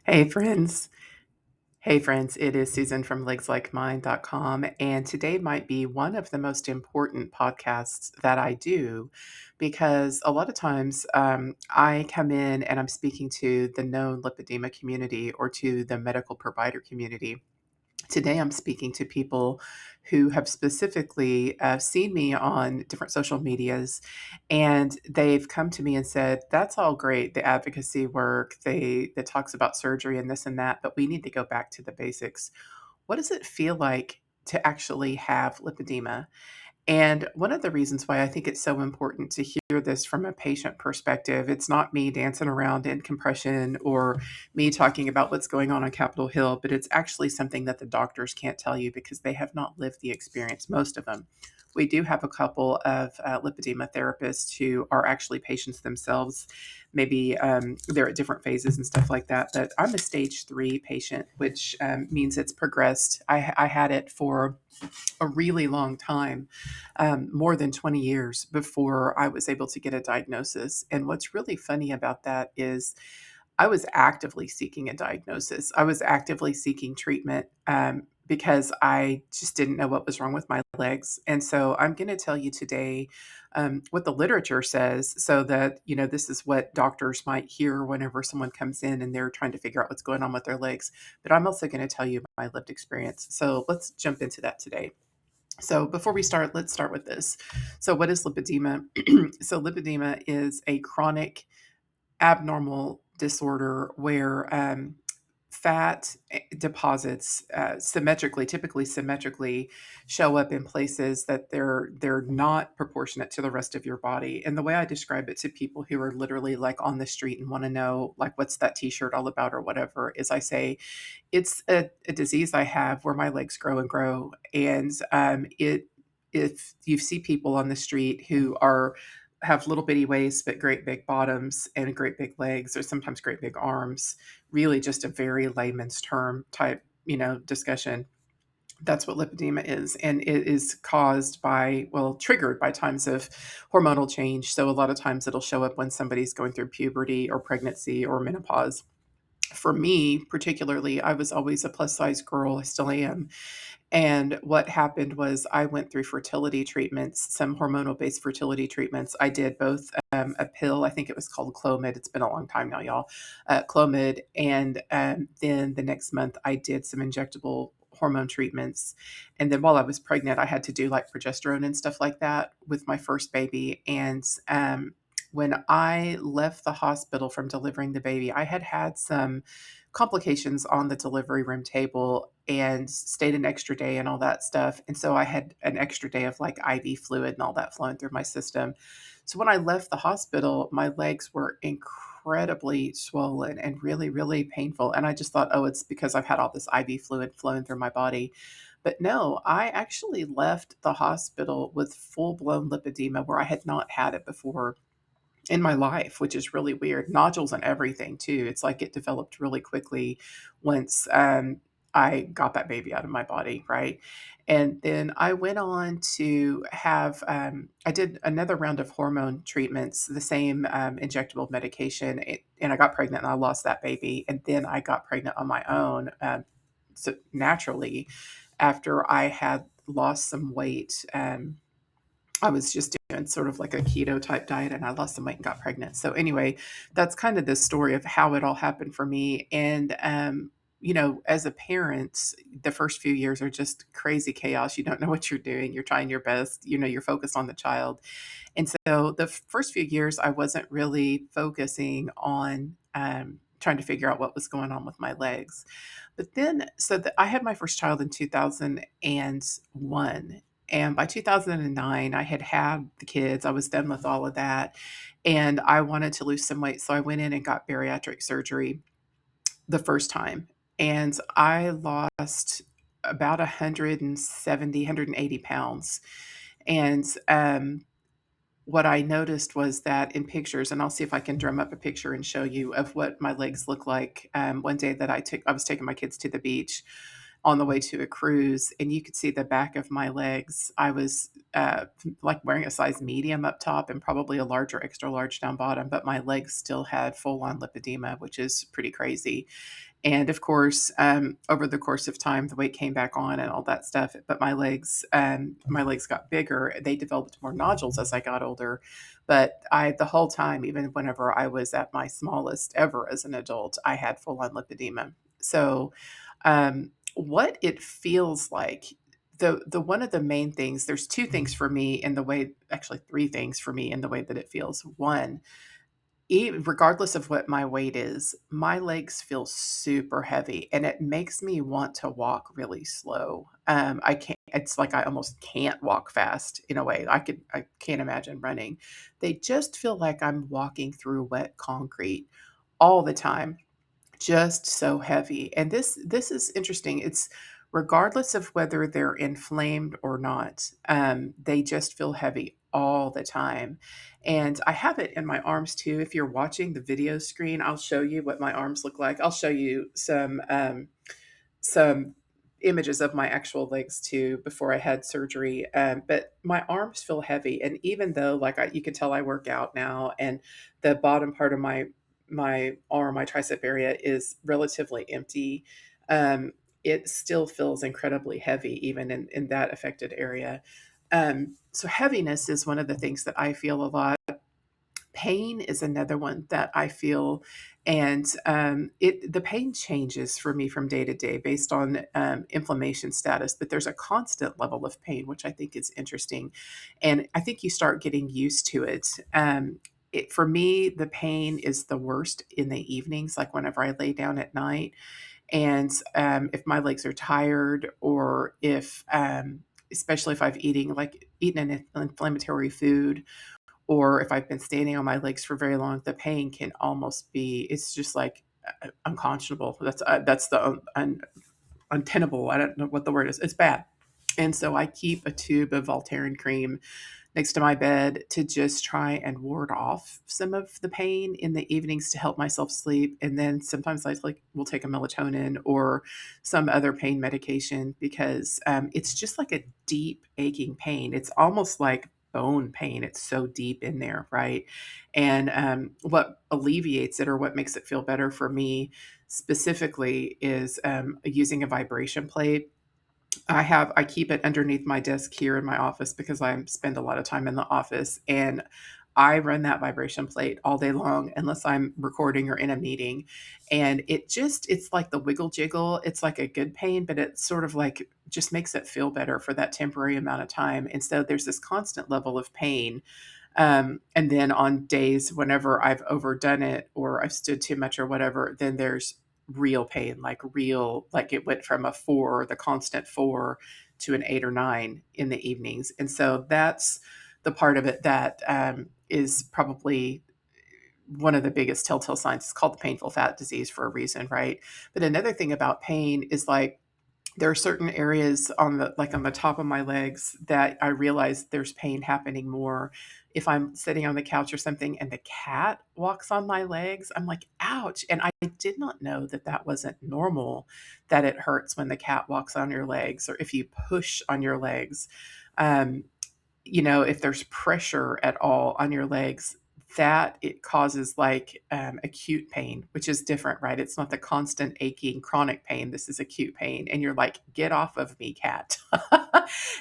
Hey friends. Hey friends, it is Susan from legslikemine.com, and today might be one of the most important podcasts that I do because a lot of times I come in and I'm speaking to the known lipedema community or to the medical provider community. Today, I'm speaking to people who have specifically seen me on different social medias, and they've come to me and said, "That's all great, the advocacy work, that talks about surgery and this and that, but we need to go back to the basics. What does it feel like to actually have lipedema?" And one of the reasons why I think it's so important to hear this from a patient perspective, it's not me dancing around in compression or me talking about what's going on Capitol Hill, but it's actually something that the doctors can't tell you because they have not lived the experience, most of them. We do have a couple of lipedema therapists who are actually patients themselves. Maybe they're at different phases and stuff like that. But I'm a stage 3 patient, which means it's progressed. I had it for a really long time, more than 20 years before I was able to get a diagnosis. And what's really funny about that is I was actively seeking a diagnosis. I was actively seeking treatment because I just didn't know what was wrong with my legs. And so I'm going to tell you today what the literature says so that, this is what doctors might hear whenever someone comes in and they're trying to figure out what's going on with their legs. But I'm also going to tell you my lived experience. So let's jump into that today. So before we start, let's start with this. So what is lipedema? So lipedema is a chronic abnormal disorder where fat deposits typically symmetrically, show up in places that they're not proportionate to the rest of your body. And the way I describe it to people who are literally like on the street and want to know like what's that T-shirt all about or whatever is I say it's a disease I have where my legs grow and grow, and it if you see people on the street who are have little bitty waists but great big bottoms and great big legs or sometimes great big arms, really just a very layman's term type, discussion. That's what lipedema is, and it is caused by, well, triggered by times of hormonal change. So a lot of times it'll show up when somebody's going through puberty or pregnancy or menopause. For me, particularly, I was always a plus size girl. I still am. And what happened was I went through fertility treatments, some hormonal based fertility treatments. I did both a pill, I think it was called Clomid. It's been a long time now, y'all. Clomid. And then the next month, I did some injectable hormone treatments. And then while I was pregnant, I had to do like progesterone and stuff like that with my first baby. And when I left the hospital from delivering the baby, I had had some complications on the delivery room table and stayed an extra day and all that stuff. And so I had an extra day of like IV fluid and all that flowing through my system. So when I left the hospital, my legs were incredibly swollen and really, really painful. And I just thought, oh, it's because I've had all this IV fluid flowing through my body. But no, I actually left the hospital with full blown lipedema where I had not had it before in my life, which is really weird. Nodules and everything too. It's like it developed really quickly once I got that baby out of my body, right? And then I went on to have, I did another round of hormone treatments, the same injectable medication, and I got pregnant and I lost that baby. And then I got pregnant on my own, so naturally, after I had lost some weight. I was just doing sort of like a keto type diet and I lost some weight and got pregnant. So anyway, that's kind of the story of how it all happened for me. And as a parent, the first few years are just crazy chaos. You don't know what you're doing. You're trying your best. You're focused on the child. And so the first few years, I wasn't really focusing on trying to figure out what was going on with my legs. But then, I had my first child in 2001. And by 2009, I had the kids. I was done with all of that. And I wanted to lose some weight. So I went in and got bariatric surgery the first time. And I lost about 170, 180 pounds. And what I noticed was that in pictures, and I'll see if I can drum up a picture and show you of what my legs look like. One day that I was taking my kids to the beach on the way to a cruise, and you could see the back of my legs. I was like wearing a size medium up top and probably a large or extra large down bottom, but my legs still had full on lipedema, which is pretty crazy. And of course, over the course of time, the weight came back on and all that stuff. But my legs got bigger. They developed more nodules as I got older. But the whole time, even whenever I was at my smallest ever as an adult, I had full on lipedema. So, what it feels like, the one of the main things, there's two things for me in the way, actually three things for me in the way that it feels. One, regardless of what my weight is, my legs feel super heavy and it makes me want to walk really slow. I can't, it's like I almost can't walk fast in a way. I can't imagine running. They just feel like I'm walking through wet concrete all the time, just so heavy. And this is interesting. It's regardless of whether they're inflamed or not, they just feel heavy all the time. And I have it in my arms too. If you're watching the video screen, I'll show you what my arms look like. I'll show you some images of my actual legs too before I had surgery. But my arms feel heavy, and even though you can tell I work out now, and the bottom part of my arm, my tricep area is relatively empty. It still feels incredibly heavy, even in that affected area. So heaviness is one of the things that I feel a lot. Pain is another one that I feel, and the pain changes for me from day to day based on inflammation status. But there's a constant level of pain, which I think is interesting, and I think you start getting used to it. For me, the pain is the worst in the evenings, like whenever I lay down at night, and if my legs are tired, or if especially if I've eaten an inflammatory food, or if I've been standing on my legs for very long, the pain can almost be, it's just like unconscionable. That's the untenable. I don't know what the word is. It's bad. And so I keep a tube of Voltaren cream next to my bed to just try and ward off some of the pain in the evenings to help myself sleep. And then sometimes I will take a melatonin or some other pain medication, because it's just like a deep aching pain. It's almost like bone pain. It's so deep in there, right? And what alleviates it, or what makes it feel better for me specifically, is using a vibration plate. I keep it underneath my desk here in my office because I spend a lot of time in the office, and I run that vibration plate all day long unless I'm recording or in a meeting. And it's like the wiggle jiggle. It's like a good pain, but it sort of like just makes it feel better for that temporary amount of time. And so there's this constant level of pain, and then on days whenever I've overdone it or I've stood too much or whatever, then there's real pain, like it went from a four, the constant four, to an eight or nine in the evenings. And so that's the part of it that is probably one of the biggest telltale signs. It's called the painful fat disease for a reason, right? But another thing about pain is, like, there are certain areas on the top of my legs that I realize there's pain happening more. If I'm sitting on the couch or something and the cat walks on my legs, I'm like, ouch. And I did not know that that wasn't normal, that it hurts when the cat walks on your legs, or if you push on your legs. Um, if there's pressure at all on your legs, that it causes like acute pain, which is different, right? It's not the constant aching chronic pain. This is acute pain, and you're like, get off of me, cat.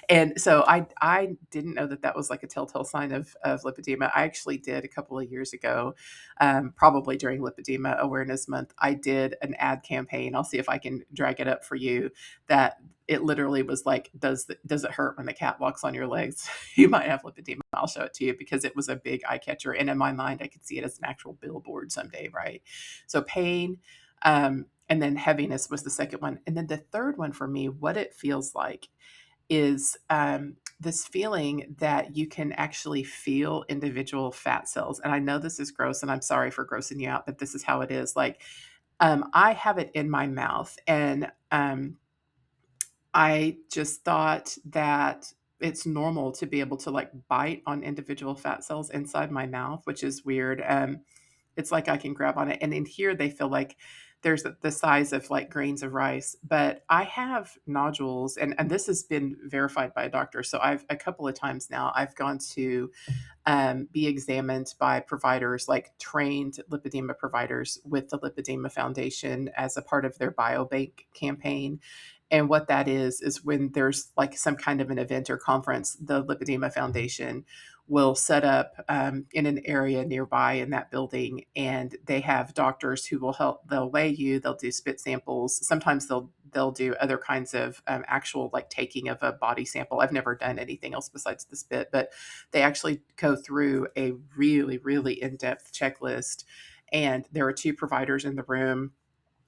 And so I didn't know that that was like a telltale sign of lipedema. I actually did a couple of years ago, probably during Lipedema Awareness Month. I did an ad campaign. I'll see if I can drag it up for you. That it literally was like, does it hurt when the cat walks on your legs? You might have lipedema. I'll show it to you, because it was a big eye catcher. And in my mind, I could see it as an actual billboard someday, right? So pain, and then heaviness was the second one. And then the third one for me, what it feels like is this feeling that you can actually feel individual fat cells. And I know this is gross, and I'm sorry for grossing you out, but this is how it is. Like, I have it in my mouth, and I just thought that it's normal to be able to like bite on individual fat cells inside my mouth, which is weird. It's like I can grab on it, and in here they feel like there's the size of like grains of rice. But I have nodules, and this has been verified by a doctor. So I've a couple of times now I've gone to be examined by providers, like trained lipedema providers with the Lipedema Foundation as a part of their biobank campaign. And what that is when there's like some kind of an event or conference, the Lipedema Foundation will set up in an area nearby in that building, and they have doctors who will help. They'll weigh you, they'll do spit samples. Sometimes they'll do other kinds of actual like taking of a body sample. I've never done anything else besides the spit, but they actually go through a really, really in-depth checklist. And there are two providers in the room.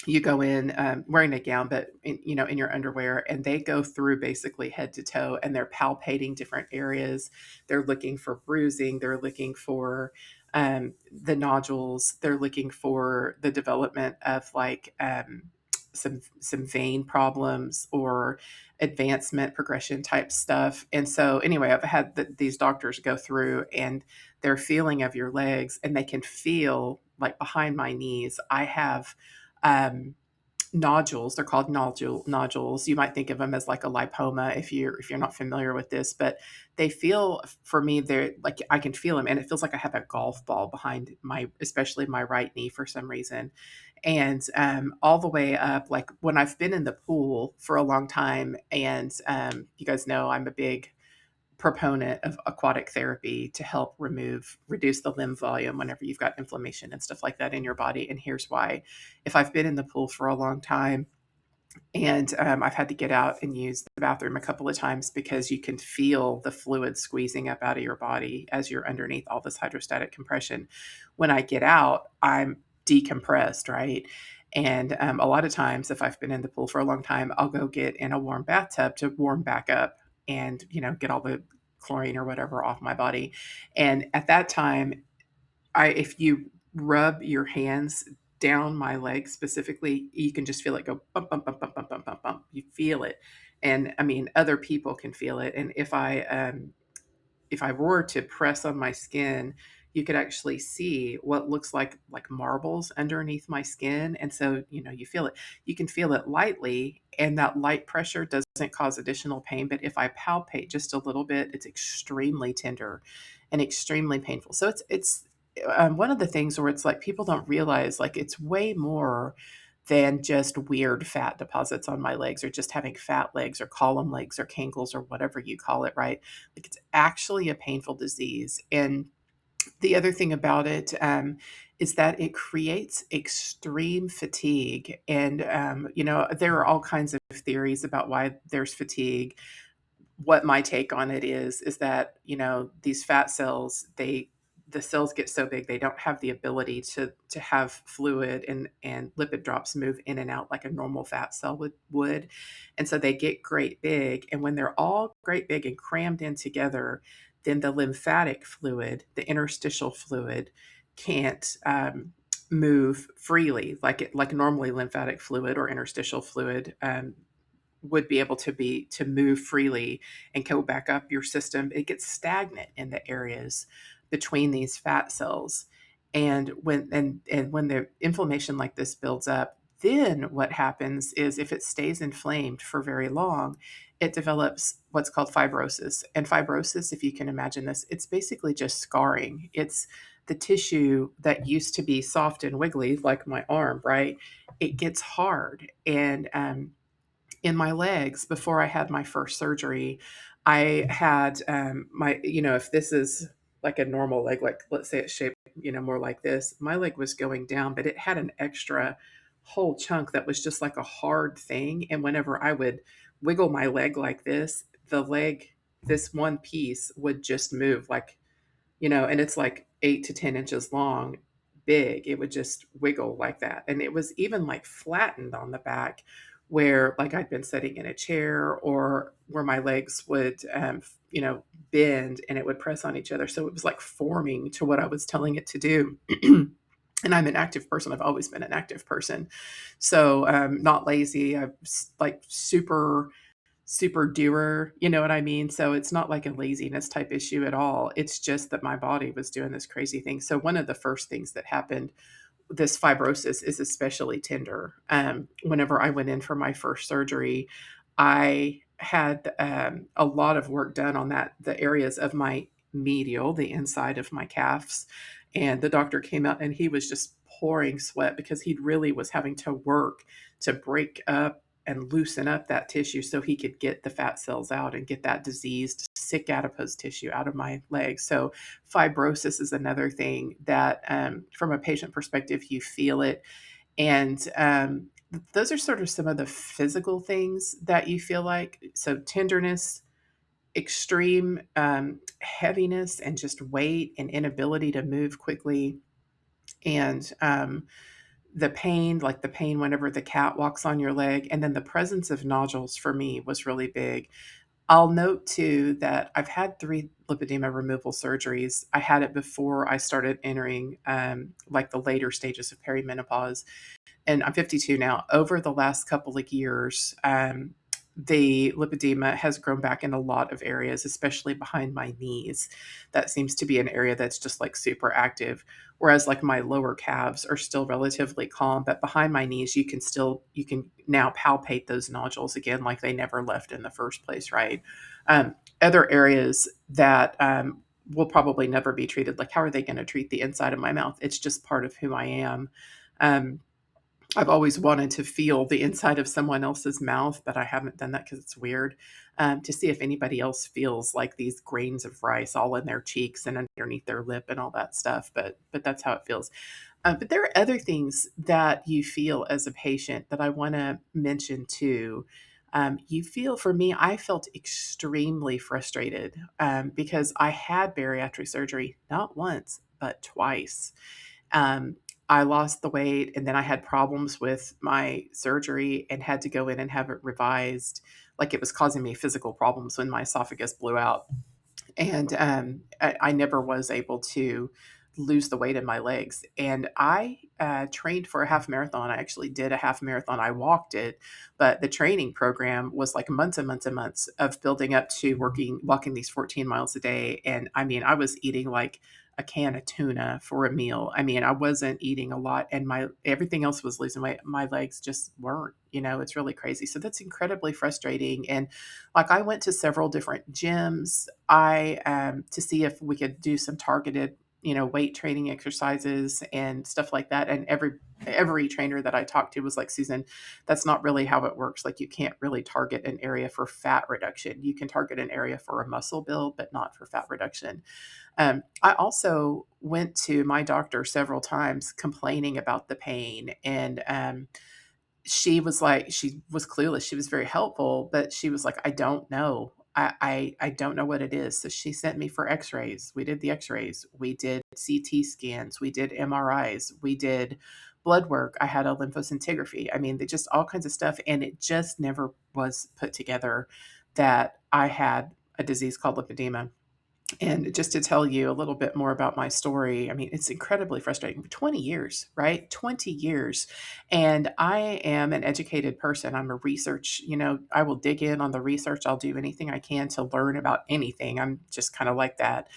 You go in wearing a gown, but in your underwear, and they go through basically head to toe, and they're palpating different areas. They're looking for bruising. They're looking for the nodules. They're looking for the development of like some vein problems or advancement progression type stuff. And so anyway, I've had these doctors go through, and they're feeling of your legs, and they can feel like behind my knees. I have um, nodules. They're called nodules. You might think of them as like a lipoma if you're not familiar with this, but they feel, for me, they're like I can feel them, and it feels like I have a golf ball behind my, especially my right knee for some reason, and all the way up. Like when I've been in the pool for a long time, and you guys know I'm a big proponent of aquatic therapy to help reduce the lymph volume whenever you've got inflammation and stuff like that in your body. And here's why: if I've been in the pool for a long time, and I've had to get out and use the bathroom a couple of times, because you can feel the fluid squeezing up out of your body as you're underneath all this hydrostatic compression. When I get out, I'm decompressed, right? And a lot of times, if I've been in the pool for a long time, I'll go get in a warm bathtub to warm back up and, get all the chlorine or whatever off my body. And at that time, if you rub your hands down my leg specifically, you can just feel it go bump, bump, bump, bump, bump, bump, bump, bump. You feel it. And I mean, other people can feel it. And if I were to press on my skin, you could actually see what looks like marbles underneath my skin. And so, you feel it. You can feel it lightly, and that light pressure doesn't cause additional pain. But if I palpate just a little bit, it's extremely tender and extremely painful. So it's one of the things where it's like people don't realize, like, it's way more than just weird fat deposits on my legs, or just having fat legs or column legs or cankles or whatever you call it, right? Like, it's actually a painful disease. And the other thing about it is that it creates extreme fatigue. And, there are all kinds of theories about why there's fatigue. What my take on it is that, these fat cells, the cells get so big, they don't have the ability to have fluid and lipid drops move in and out like a normal fat cell would. And so they get great big, and when they're all great big and crammed in together, then the lymphatic fluid, the interstitial fluid, can't move freely like normally lymphatic fluid or interstitial fluid would be able to move freely and go back up your system. It gets stagnant in the areas between these fat cells. And when the inflammation like this builds up, then what happens is, if it stays inflamed for very long, it develops what's called fibrosis. And fibrosis, if you can imagine this, it's basically just scarring. It's the tissue that used to be soft and wiggly, like my arm, right? It gets hard. And in my legs, before I had my first surgery, I had if this is like a normal leg, like let's say it's shaped, more like this, my leg was going down, but it had an extra whole chunk that was just like a hard thing. And whenever I would wiggle my leg like this, this one piece would just move like, and it's like 8 to 10 inches long, big. It would just wiggle like that. And it was even like flattened on the back, where like I'd been sitting in a chair, or where my legs would, bend, and it would press on each other. So it was like forming to what I was telling it to do. And I'm an active person. I've always been an active person. So not lazy. I'm like super doer, you know what I mean? So it's not like a laziness type issue at all. It's just that my body was doing this crazy thing. So one of the first things that happened this fibrosis is especially tender. Whenever I went in for my first surgery, I had a lot of work done on the areas of my medial, the inside of my calves. And the doctor came out and he was just pouring sweat because he really was having to work to break up and loosen up that tissue so he could get the fat cells out and get that diseased, sick adipose tissue out of my legs. So, fibrosis is another thing that, from a patient perspective, you feel it. And those are sort of some of the physical things that you feel like. So, tenderness, extreme heaviness, and just weight and inability to move quickly. And the pain, like the pain whenever the cat walks on your leg, and then the presence of nodules for me was really big. I'll note too that I've had 3 lipedema removal surgeries. I had it before I started entering like the later stages of perimenopause, and I'm 52 now. Over the last couple of years, the lipedema has grown back in a lot of areas, especially behind my knees. That seems to be an area that's just like super active. Whereas like my lower calves are still relatively calm, but behind my knees, you can now palpate those nodules again, like they never left in the first place, right? Other areas that will probably never be treated, like how are they going to treat the inside of my mouth? It's just part of who I am. Um, I've always wanted to feel the inside of someone else's mouth, but I haven't done that because it's weird. To see if anybody else feels like these grains of rice all in their cheeks and underneath their lip and all that stuff. But that's how it feels. But there are other things that you feel as a patient that I want to mention too. You feel, for me, I felt extremely frustrated because I had bariatric surgery not once, but twice. Um, I lost the weight and then I had problems with my surgery and had to go in and have it revised. Like it was causing me physical problems when my esophagus blew out. And I never was able to lose the weight in my legs. And I trained for a half marathon. I actually did a half marathon. I walked it, but the training program was like months and months and months of building up to walking these 14 miles a day. And I mean, I was eating like a can of tuna for a meal. I mean, I wasn't eating a lot, and my everything else was losing weight. My legs just weren't. It's really crazy. So that's incredibly frustrating. And like I went to several different gyms, I to see if we could do some targeted, weight training exercises and stuff like that. And every trainer that I talked to was like, Susan, that's not really how it works. Like you can't really target an area for fat reduction. You can target an area for a muscle build, but not for fat reduction. I also went to my doctor several times complaining about the pain, and she was clueless. She was very helpful, but she was like, I don't know. I don't know what it is. So she sent me for x-rays. We did the x-rays. We did CT scans. We did MRIs. We did blood work. I had a lymphoscintigraphy. I mean, they just all kinds of stuff. And it just never was put together that I had a disease called lipedema. And just to tell you a little bit more about my story, I mean, it's incredibly frustrating. 20 years, right? 20 years. And I am an educated person. I'm a research, I will dig in on the research. I'll do anything I can to learn about anything. I'm just kind of like that.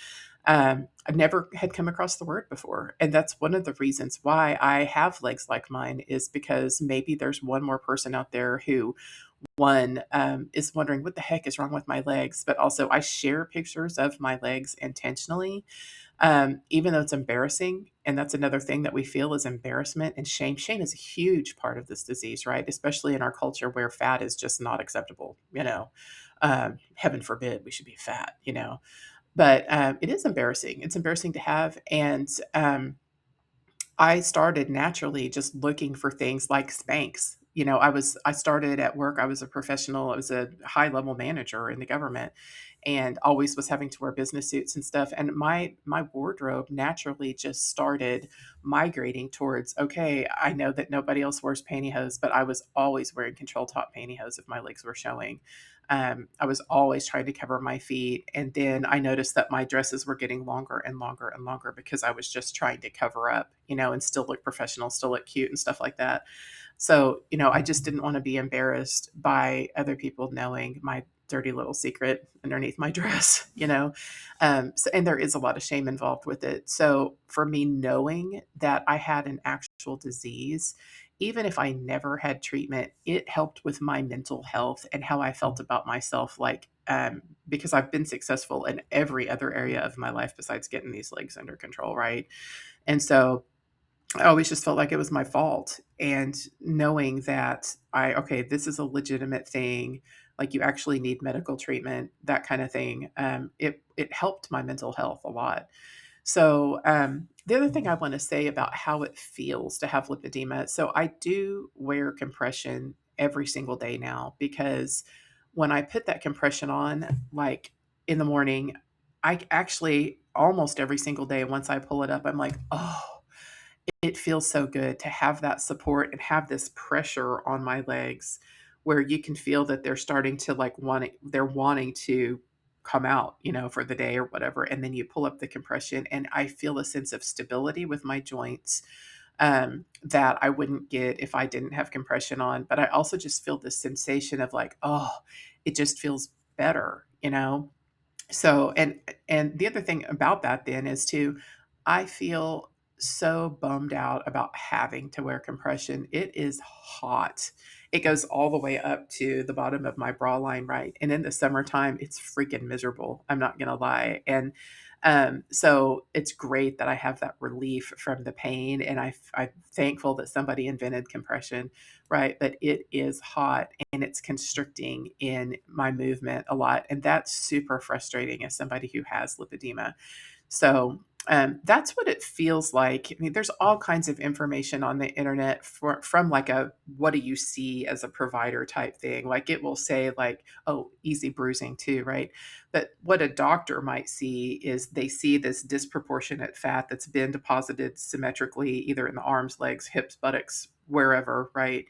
I've never had come across the word before. And that's one of the reasons why I have legs like mine, is because maybe there's one more person out there who one is wondering what the heck is wrong with my legs, but also I share pictures of my legs intentionally, even though it's embarrassing. And that's another thing that we feel is embarrassment and shame. Shame is a huge part of this disease, right? Especially in our culture where fat is just not acceptable. Heaven forbid we should be fat. But it is embarrassing. It's embarrassing to have. And I started naturally just looking for things like Spanx. I started at work. I was a professional. I was a high level manager in the government, and always was having to wear business suits and stuff. And my wardrobe naturally just started migrating towards, okay, I know that nobody else wears pantyhose, but I was always wearing control top pantyhose if my legs were showing. I was always trying to cover my feet. And then I noticed that my dresses were getting longer and longer and longer because I was just trying to cover up, and still look professional, still look cute and stuff like that. So, I just didn't want to be embarrassed by other people knowing dirty little secret underneath my dress, So, and there is a lot of shame involved with it. So for me, knowing that I had an actual disease, even if I never had treatment, it helped with my mental health and how I felt about myself. Because I've been successful in every other area of my life besides getting these legs under control, right? And so I always just felt like it was my fault. And knowing that okay, this is a legitimate thing, like you actually need medical treatment, that kind of thing. It helped my mental health a lot. So, the other thing I want to say about how it feels to have lipedema. So, I do wear compression every single day now because when I put that compression on, like in the morning, I actually almost every single day, once I pull it up, I'm like, oh, it feels so good to have that support and have this pressure on my legs where you can feel that they're starting to they're wanting to come out, for the day or whatever. And then you pull up the compression and I feel a sense of stability with my joints that I wouldn't get if I didn't have compression on. But I also just feel this sensation of like, oh, it just feels better. So, and the other thing about that then is too, I feel so bummed out about having to wear compression. It is hot. It goes all the way up to the bottom of my bra line, right? And in the summertime, it's freaking miserable. I'm not gonna lie. And so it's great that I have that relief from the pain, and I'm thankful that somebody invented compression, right? But it is hot and it's constricting in my movement a lot. And that's super frustrating as somebody who has lipedema. So that's what it feels like. I mean, there's all kinds of information on the internet from like a what do you see as a provider type thing. Like it will say like, oh, easy bruising too, right? But what a doctor might see is they see this disproportionate fat that's been deposited symmetrically, either in the arms, legs, hips, buttocks, wherever, right?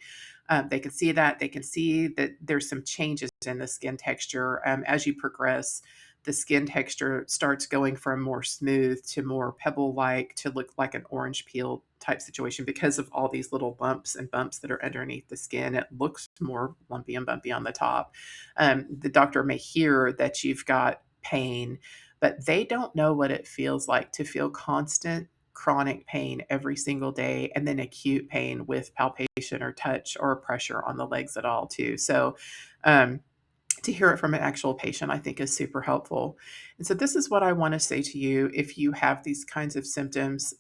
They can see that. They can see that there's some changes in the skin texture as you progress. The skin texture starts going from more smooth to more pebble like to look like an orange peel type situation because of all these little bumps and bumps that are underneath the skin. It looks more lumpy and bumpy on the top. The doctor may hear that you've got pain, but they don't know what it feels like to feel constant chronic pain every single day and then acute pain with palpation or touch or pressure on the legs at all too. So um, to hear it from an actual patient, I think is super helpful. And so, this is what I want to say to you if you have these kinds of symptoms.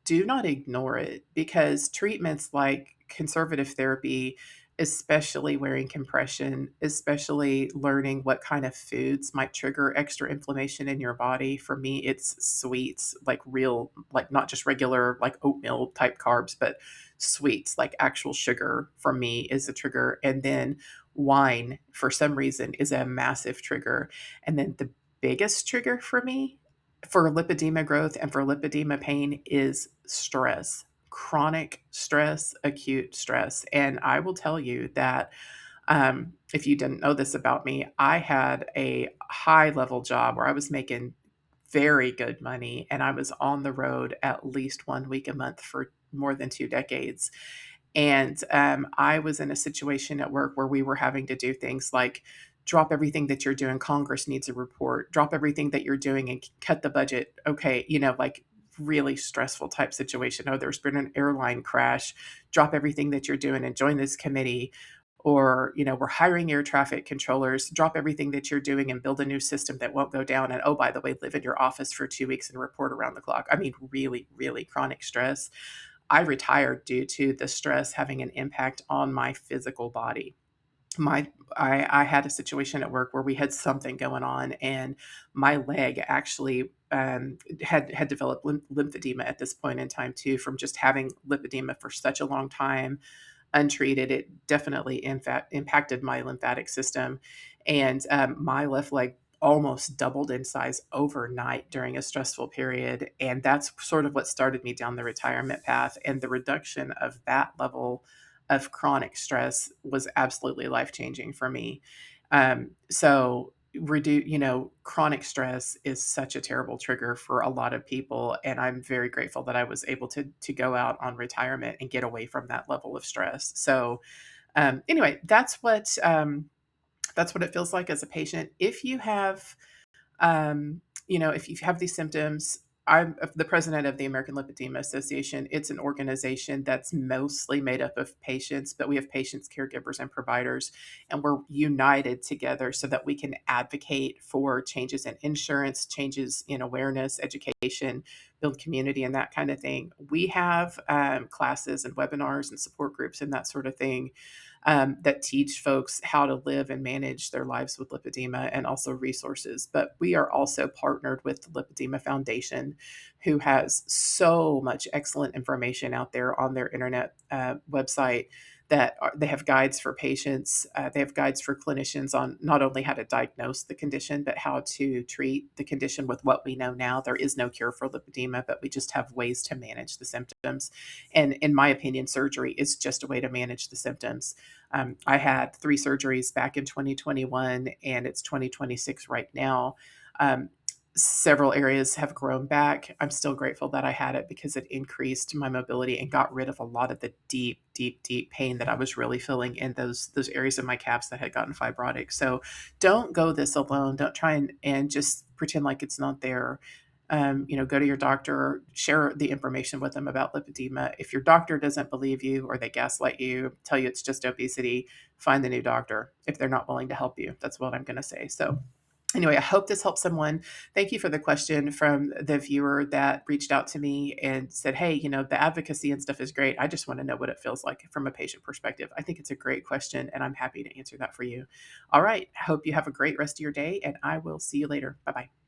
Do not ignore it because treatments like conservative therapy, especially wearing compression, especially learning what kind of foods might trigger extra inflammation in your body. For me, it's sweets, like real, like not just regular, like oatmeal type carbs, but sweets, like actual sugar for me is a trigger. And then wine, for some reason, is a massive trigger. And then the biggest trigger for me for lipedema growth and for lipedema pain is stress, chronic stress, acute stress. And I will tell you that if you didn't know this about me, I had a high level job where I was making very good money and I was on the road at least 1 week a month for more than 2 decades. And I was in a situation at work where we were having to do things like drop everything that you're doing. Congress needs a report, drop everything that you're doing and cut the budget. Okay. Like really stressful type situation. Oh, there's been an airline crash, drop everything that you're doing and join this committee. Or, we're hiring air traffic controllers, drop everything that you're doing and build a new system that won't go down. And oh, by the way, live in your office for 2 weeks and report around the clock. I mean, really, really chronic stress. I retired due to the stress having an impact on my physical body. I had a situation at work where we had something going on, and my leg actually had developed lymphedema at this point in time too, from just having lipedema for such a long time untreated. It definitely impacted my lymphatic system, and my left leg almost doubled in size overnight during a stressful period. And that's sort of what started me down the retirement path. And the reduction of that level of chronic stress was absolutely life changing for me. So chronic stress is such a terrible trigger for a lot of people, and I'm very grateful that I was able to go out on retirement and get away from that level of stress. So anyway, That's what it feels like as a patient. If you have um, if you have these symptoms, I'm the president of the American Lipedema Association. It's an organization that's mostly made up of patients, but we have patients, caregivers, and providers, and we're united together so that we can advocate for changes in insurance, changes in awareness, education, build community, and that kind of thing. We have classes and webinars and support groups and that sort of thing that teach folks how to live and manage their lives with lipedema and also resources. But we are also partnered with the Lipedema Foundation, who has so much excellent information out there on their internet website. They have guides for patients, they have guides for clinicians on not only how to diagnose the condition, but how to treat the condition with what we know now. There is no cure for lipedema, but we just have ways to manage the symptoms. And in my opinion, surgery is just a way to manage the symptoms. I had 3 surgeries back in 2021, and it's 2026 right now. Um, Several areas have grown back. I'm still grateful that I had it because it increased my mobility and got rid of a lot of the deep, deep, deep pain that I was really feeling in those areas of my calves that had gotten fibrotic. So don't go this alone. Don't try and just pretend like it's not there. Go to your doctor, share the information with them about lipedema. If your doctor doesn't believe you or they gaslight you, tell you it's just obesity, find the new doctor if they're not willing to help you. That's what I'm going to say. So, anyway, I hope this helps someone. Thank you for the question from the viewer that reached out to me and said, hey, the advocacy and stuff is great. I just want to know what it feels like from a patient perspective. I think it's a great question, and I'm happy to answer that for you. All right. I hope you have a great rest of your day, and I will see you later. Bye bye.